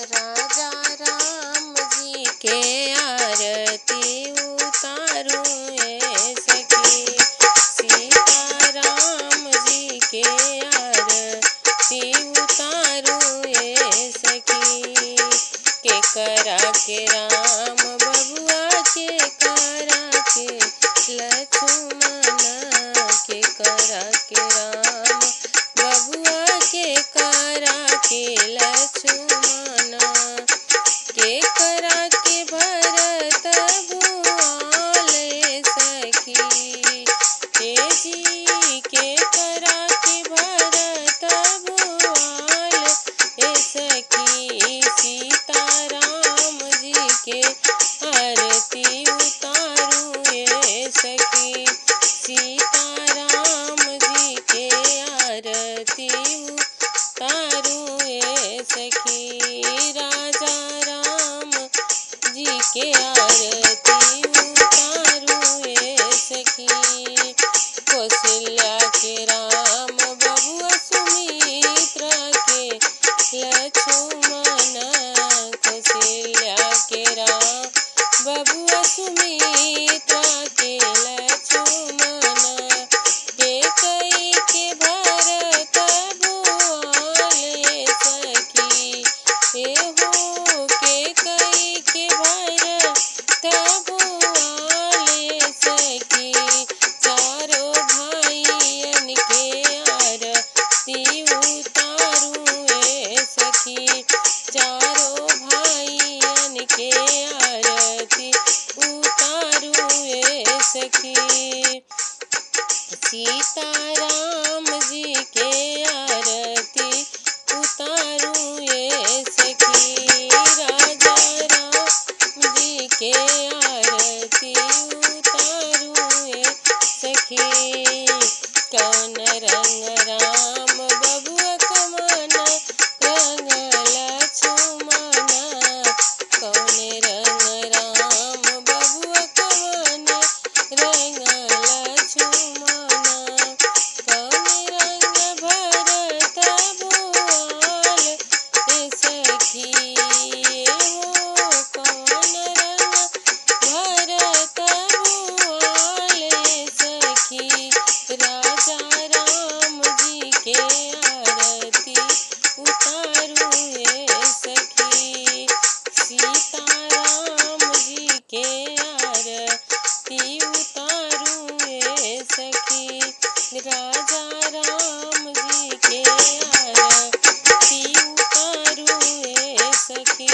राजा राम जी के आरती उतारूं ए सखी, सीता राम जी के आरती उतारूं ए सखी। के करा के राम बबुआ के करा के लक्ष्मण, के करा के राम बबुआ के करा के लक्ष्मण, के करा के भरत भुआले सखी, हे जी के करा के भरत भुआल ए सखी। सीता राम जी के आरती उतारूं ए सखी, सीता राम जी के आरती उतारूं ए सखी। राजा राम जी के आरती उतारूं ए सखी। कौशल्या के राम बबुआ सुमित्रा के लक्ष्मण, कौशल्या के राम बबुआ सुमित्रा के लक्ष्मण, कैकेयी के भरत भुआले सखी, हे हो कैकेयी के भरत भुआले सखी। चारों भाइयन के आरती उतारूं ए सखी, चारों भाइयन के आरती उतारूं ए सखी। सीता राम जी के आरती उतारूं ए सखी, राजा राम जी के आरती उतारूं ए सखी। कौन रंग राम बबुआ कमन रंग लक्ष्मण, कौन रंग राम बबुआ कमन रंग लक्ष्मण, कौन रंग भरत भुआल ए सखी, हो कौन रंग भरत भुआल ए सखी। राजा राम जी के आरती उतारूं ए सखी, सीता राम जी के आरती उतारूं ए सखी। राजा राम जी के आरती उतारूं ए सखी।